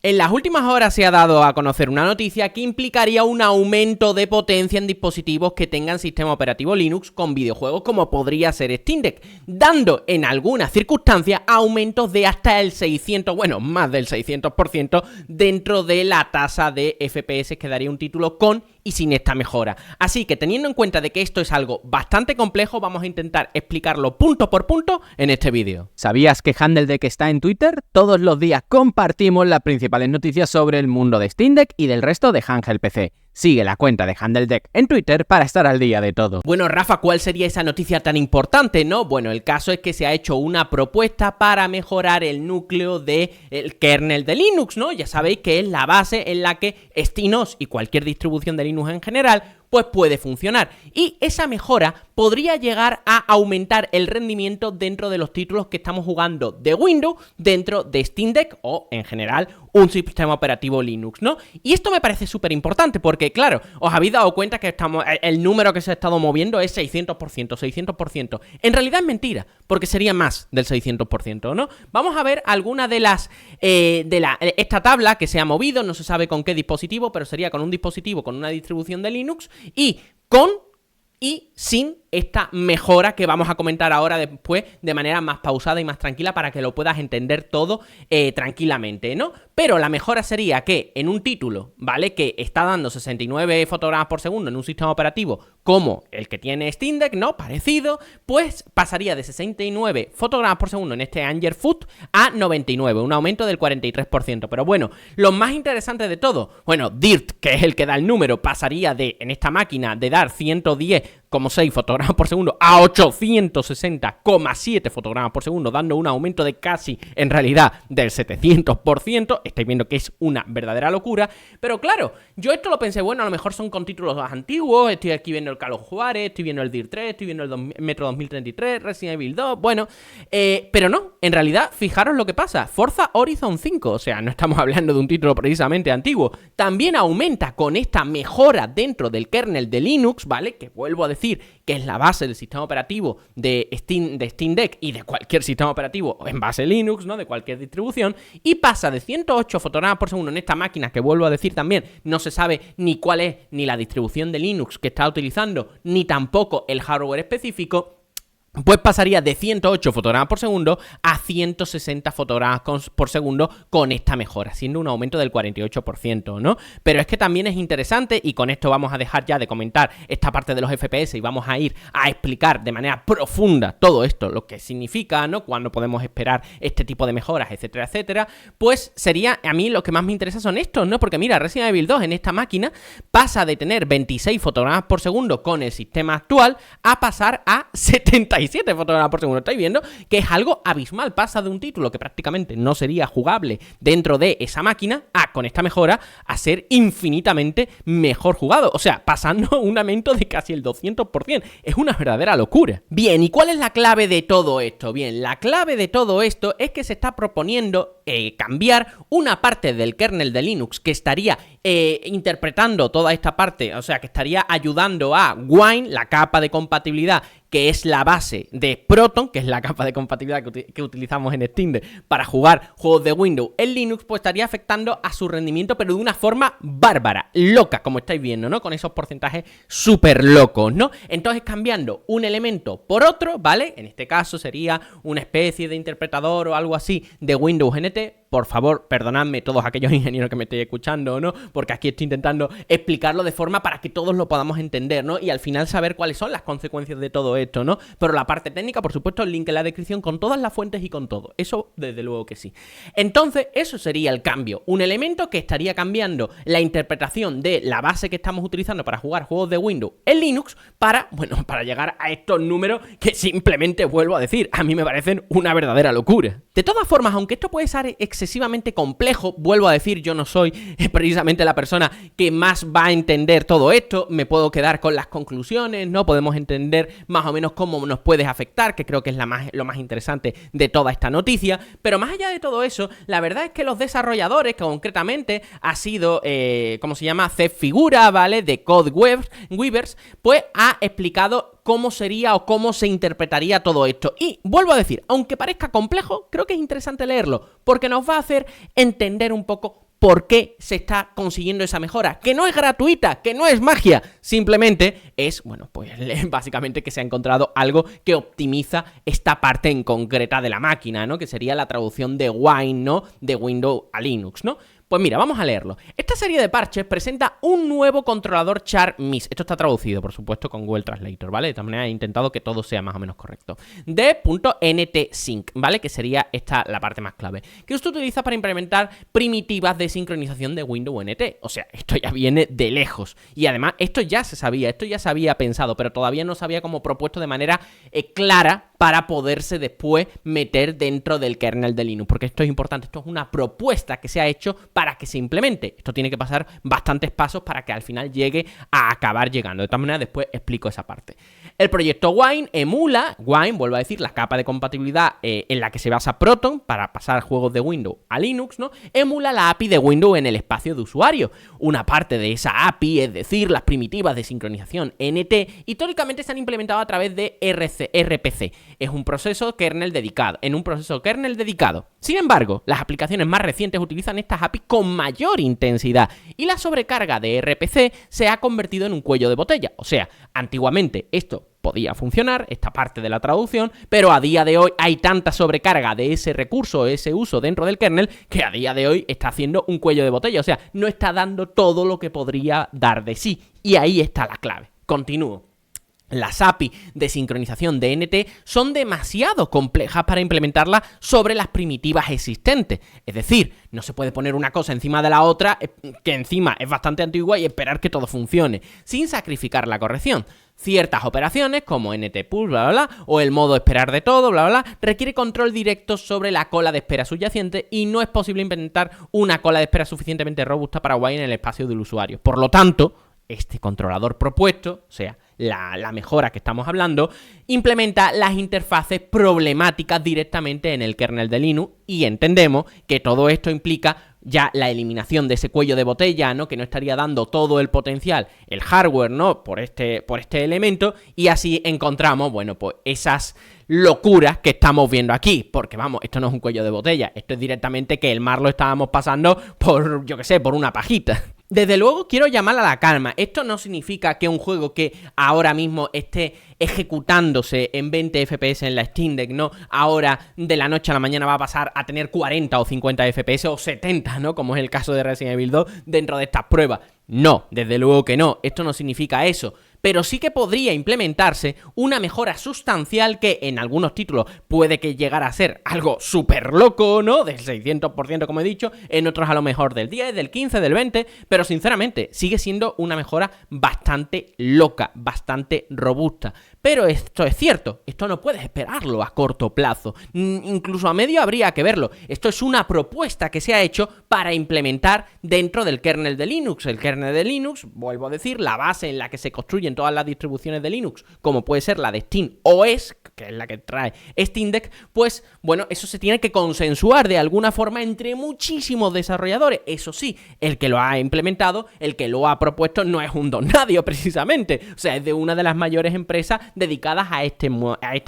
En las últimas horas se ha dado a conocer una noticia que implicaría un aumento de potencia en dispositivos que tengan sistema operativo Linux con videojuegos como podría ser Steam Deck, dando en algunas circunstancias aumentos de hasta el 600, bueno, más del 600% dentro de la tasa de FPS que daría un título con y sin esta mejora. Así que teniendo en cuenta de que esto es algo bastante complejo, vamos a intentar explicarlo punto por punto en este vídeo. ¿Sabías que HandleDeck está en Twitter? Todos los días compartimos las principales noticias sobre el mundo de Steam Deck y del resto de Handheld PC. Sigue la cuenta de HandleDeck en Twitter para estar al día de todo. Bueno, Rafa, ¿cuál sería esa noticia tan importante, no? Bueno, el caso es que se ha hecho una propuesta para mejorar el núcleo del kernel de Linux, ¿no? Ya sabéis que es la base en la que SteamOS y cualquier distribución de Linux en general pues puede funcionar. Y esa mejora podría llegar a aumentar el rendimiento dentro de los títulos que estamos jugando de Windows dentro de Steam Deck o, en general, un sistema operativo Linux, ¿no? Y esto me parece súper importante porque, claro, os habéis dado cuenta que el número que se ha estado moviendo es 600%, 600%. En realidad es mentira, porque sería más del 600%, ¿no? Vamos a ver alguna de las... esta tabla que se ha movido, no se sabe con qué dispositivo, pero sería con un dispositivo con una distribución de Linux y con y sin esta mejora que vamos a comentar ahora después de manera más pausada y más tranquila para que lo puedas entender todo tranquilamente, ¿no? Pero la mejora sería que en un título, ¿vale? Que está dando 69 fotogramas por segundo en un sistema operativo como el que tiene Steam Deck, ¿no? Parecido, pues pasaría de 69 fotogramas por segundo en este Angerfoot a 99, un aumento del 43%. Pero bueno, lo más interesante de todo, bueno, Dirt, que es el que da el número, pasaría de, en esta máquina, de dar 110,6 fotogramas por segundo a 860,7 fotogramas por segundo, dando un aumento de casi, en realidad, del 700%. Estáis viendo que es una verdadera locura. Pero claro, yo esto lo pensé, bueno, a lo mejor son con títulos más antiguos. Estoy aquí viendo el Call of Juarez, estoy viendo el Dirt 3, estoy viendo el Metro 2033, Resident Evil 2, bueno. Pero no, en realidad, fijaros lo que pasa. Forza Horizon 5, o sea, no estamos hablando de un título precisamente antiguo. También aumenta con esta mejora dentro del kernel de Linux, ¿vale? Que vuelvo a decir que es la base del sistema operativo de Steam Deck y de cualquier sistema operativo en base Linux, ¿no? De cualquier distribución, y pasa de 108 fotogramas por segundo en esta máquina, que vuelvo a decir también, no se sabe ni cuál es ni la distribución de Linux que está utilizando, ni tampoco el hardware específico. Pues pasaría de 108 fotogramas por segundo a 160 fotogramas por segundo con esta mejora, siendo un aumento del 48%, ¿no? Pero es que también es interesante, y con esto vamos a dejar ya de comentar esta parte de los FPS y vamos a ir a explicar de manera profunda todo esto, lo que significa, ¿no? Cuándo podemos esperar este tipo de mejoras, etcétera, etcétera. Pues sería, a mí lo que más me interesa son estos, ¿no? Porque mira, Resident Evil 2 en esta máquina pasa de tener 26 fotogramas por segundo con el sistema actual a pasar a 77 fotogramas por segundo. Estáis viendo que es algo abismal. Pasa de un título que prácticamente no sería jugable dentro de esa máquina a, con esta mejora, a ser infinitamente mejor jugado. O sea, pasando un aumento de casi el 200%. Es una verdadera locura. Bien, ¿y cuál es la clave de todo esto? Bien, la clave de todo esto es que se está proponiendo cambiar una parte del kernel de Linux que estaría interpretando toda esta parte, o sea, que estaría ayudando a Wine, la capa de compatibilidad que es la base de Proton, que es la capa de compatibilidad que utilizamos en Steam Deck para jugar juegos de Windows en Linux, pues estaría afectando a su rendimiento, pero de una forma bárbara, loca, como estáis viendo, ¿no? Con esos porcentajes súper locos, ¿no? Entonces, cambiando un elemento por otro, ¿vale? En este caso sería una especie de interpretador o algo así de Windows NT. Por favor, perdonadme todos aquellos ingenieros que me estéis escuchando, ¿no? Porque aquí estoy intentando explicarlo de forma para que todos lo podamos entender, ¿no? Y al final saber cuáles son las consecuencias de todo esto, ¿no? Pero la parte técnica, por supuesto, el link en la descripción con todas las fuentes y con todo. Eso, desde luego que sí. Entonces, eso sería el cambio. Un elemento que estaría cambiando la interpretación de la base que estamos utilizando para jugar juegos de Windows en Linux para, bueno, para llegar a estos números que simplemente, vuelvo a decir, a mí me parecen una verdadera locura. De todas formas, aunque esto puede ser excesivamente complejo, vuelvo a decir, yo no soy precisamente la persona que más va a entender todo esto, me puedo quedar con las conclusiones, ¿no? Podemos entender más o menos cómo nos puede afectar, que creo que es lo más interesante de toda esta noticia, pero más allá de todo eso, la verdad es que los desarrolladores, que concretamente ha sido, ¿cómo se llama? Cef Figura, ¿vale? De Codeweavers, pues ha explicado cómo sería o cómo se interpretaría todo esto. Y vuelvo a decir, aunque parezca complejo, creo que es interesante leerlo, porque nos va a hacer entender un poco ¿por qué se está consiguiendo esa mejora? Que no es gratuita, que no es magia, simplemente es, bueno, pues básicamente que se ha encontrado algo que optimiza esta parte en concreta de la máquina, ¿no? Que sería la traducción de Wine, ¿no? De Windows a Linux, ¿no? Pues mira, vamos a leerlo. Esta serie de parches presenta un nuevo controlador char MIS. Esto está traducido, por supuesto, con Google Translator, ¿vale? De esta manera he intentado que todo sea más o menos correcto. De .ntsync, ¿vale? Que sería esta la parte más clave. Que esto utiliza para implementar primitivas de sincronización de Windows NT. O sea, esto ya viene de lejos. Y además, esto ya se sabía, esto ya se había pensado, pero todavía no se había como propuesto de manera clara para poderse después meter dentro del kernel de Linux. Porque esto es importante, esto es una propuesta que se ha hecho para que se implemente. Esto tiene que pasar bastantes pasos para que al final llegue a acabar llegando. De todas maneras, después explico esa parte. El proyecto Wine emula, Wine, vuelvo a decir, la capa de compatibilidad en la que se basa Proton para pasar juegos de Windows a Linux, ¿no? Emula la API de Windows en el espacio de usuario. Una parte de esa API, es decir, las primitivas de sincronización NT, históricamente se han implementado a través de RPC. Es un proceso kernel dedicado, Sin embargo, las aplicaciones más recientes utilizan estas APIs con mayor intensidad y la sobrecarga de RPC se ha convertido en un cuello de botella. O sea, antiguamente esto podía funcionar, esta parte de la traducción, pero a día de hoy hay tanta sobrecarga de ese recurso, ese uso dentro del kernel, que a día de hoy está haciendo un cuello de botella. O sea, no está dando todo lo que podría dar de sí. Y ahí está la clave. Continúo. Las API de sincronización de NT son demasiado complejas para implementarlas sobre las primitivas existentes. Es decir, no se puede poner una cosa encima de la otra, que encima es bastante antigua, y esperar que todo funcione, sin sacrificar la corrección. Ciertas operaciones, como NTPulse, bla, bla, bla, o el modo esperar de todo, bla, bla, bla, requiere control directo sobre la cola de espera subyacente y no es posible implementar una cola de espera suficientemente robusta para Wine en el espacio del usuario. Por lo tanto, este controlador propuesto, o sea, la mejora que estamos hablando, implementa las interfaces problemáticas directamente en el kernel de Linux, y entendemos que todo esto implica ya la eliminación de ese cuello de botella, ¿no? Que no estaría dando todo el potencial el hardware, ¿no? Por este elemento, y así encontramos, bueno, pues esas locuras que estamos viendo aquí, porque vamos, esto no es un cuello de botella, esto es directamente que el mar lo estábamos pasando por, yo que sé, por una pajita. Desde luego quiero llamar a la calma. Esto no significa que un juego que ahora mismo esté ejecutándose en 20 FPS en la Steam Deck, ¿no? Ahora de la noche a la mañana va a pasar a tener 40 o 50 FPS o 70, ¿no? Como es el caso de Resident Evil 2 dentro de estas pruebas. No, desde luego que no. Esto no significa eso. Pero sí que podría implementarse una mejora sustancial que en algunos títulos puede que llegara a ser algo súper loco, ¿no? Del 600%, como he dicho, en otros a lo mejor del 10, del 15, del 20, pero sinceramente sigue siendo una mejora bastante loca, bastante robusta. Pero esto es cierto, esto no puedes esperarlo a corto plazo, incluso a medio habría que verlo. Esto es una propuesta que se ha hecho para implementar dentro del kernel de Linux. El kernel de Linux, vuelvo a decir, la base en la que se construyen todas las distribuciones de Linux, como puede ser la de SteamOS, que es la que trae Steam Deck, pues bueno, eso se tiene que consensuar de alguna forma entre muchísimos desarrolladores. Eso sí, el que lo ha implementado, el que lo ha propuesto, no es un don nadie precisamente, o sea, es de una de las mayores empresas dedicadas a este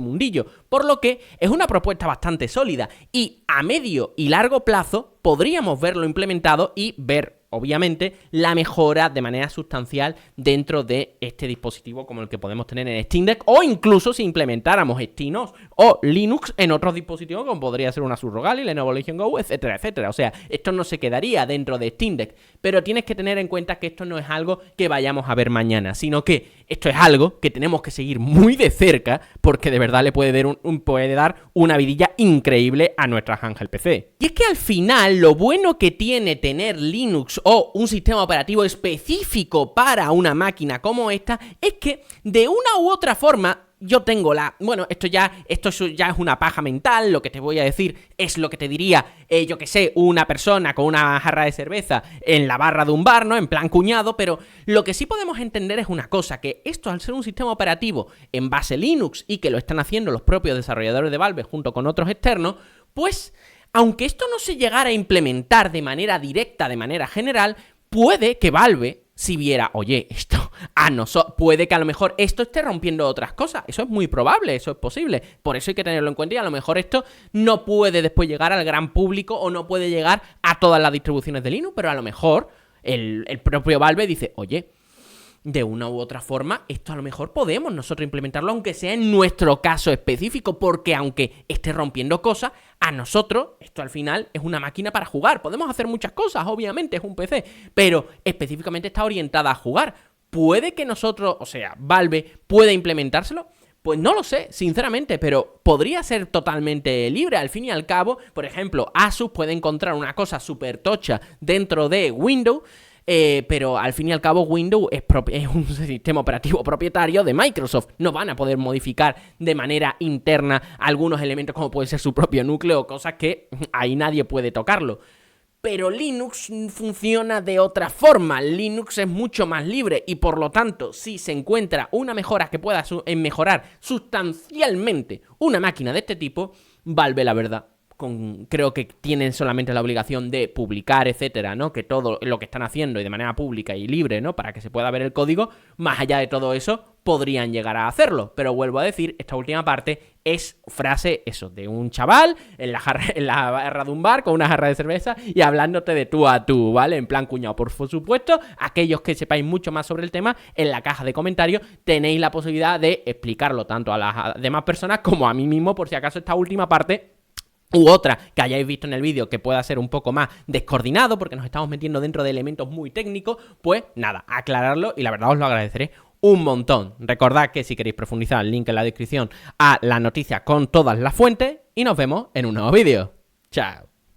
mundillo, por lo que es una propuesta bastante sólida y a medio y largo plazo podríamos verlo implementado y ver, obviamente, la mejora de manera sustancial dentro de este dispositivo como el que podemos tener en Steam Deck, o incluso si implementáramos SteamOS o Linux en otros dispositivos como podría ser una Surrogali, Lenovo Legion Go, etcétera, etcétera. O sea, esto no se quedaría dentro de Steam Deck, pero tienes que tener en cuenta que esto no es algo que vayamos a ver mañana, sino que esto es algo que tenemos que seguir muy de cerca porque de verdad le puede dar una vidilla increíble a nuestra handheld PC. Y es que al final lo bueno que tiene tener Linux o un sistema operativo específico para una máquina como esta es que de una u otra forma yo tengo bueno, esto ya es una paja mental, lo que te voy a decir es lo que te diría, yo que sé, una persona con una jarra de cerveza en la barra de un bar, ¿no? En plan cuñado, pero lo que sí podemos entender es una cosa, que esto al ser un sistema operativo en base Linux y que lo están haciendo los propios desarrolladores de Valve junto con otros externos, pues aunque esto no se llegara a implementar de manera directa, de manera general, puede que Valve si viera, oye, esto puede que a lo mejor esto esté rompiendo otras cosas. Eso es muy probable, eso es posible. Por eso hay que tenerlo en cuenta y a lo mejor esto no puede después llegar al gran público o no puede llegar a todas las distribuciones de Linux, pero a lo mejor el propio Valve dice, oye, de una u otra forma, esto a lo mejor podemos nosotros implementarlo, aunque sea en nuestro caso específico, porque aunque esté rompiendo cosas, a nosotros, esto al final es una máquina para jugar. Podemos hacer muchas cosas, obviamente, es un PC, pero específicamente está orientada a jugar. ¿Puede que nosotros, o sea, Valve, pueda implementárselo? Pues no lo sé, sinceramente, pero podría ser totalmente libre. Al fin y al cabo, por ejemplo, Asus puede encontrar una cosa súper tocha dentro de Windows, pero al fin y al cabo Windows es un sistema operativo propietario de Microsoft. No van a poder modificar de manera interna algunos elementos como puede ser su propio núcleo o cosas que ahí nadie puede tocarlo. Pero Linux funciona de otra forma. Linux es mucho más libre y por lo tanto, si se encuentra una mejora que pueda mejorar sustancialmente una máquina de este tipo, Valve, la verdad, creo que tienen solamente la obligación de publicar, etcétera, ¿no? Que todo lo que están haciendo y de manera pública y libre, ¿no? Para que se pueda ver el código, más allá de todo eso, podrían llegar a hacerlo. Pero vuelvo a decir, esta última parte es frase, eso, de un chaval en la barra de un bar con una jarra de cerveza y hablándote de tú a tú, ¿vale? En plan cuñado. Por supuesto, aquellos que sepáis mucho más sobre el tema, en la caja de comentarios tenéis la posibilidad de explicarlo tanto a las demás personas como a mí mismo, por si acaso esta última parte u otra que hayáis visto en el vídeo que pueda ser un poco más descoordinado porque nos estamos metiendo dentro de elementos muy técnicos, pues nada, aclararlo y la verdad os lo agradeceré un montón. Recordad que si queréis profundizar, el link en la descripción a la noticia con todas las fuentes y nos vemos en un nuevo vídeo. Chao.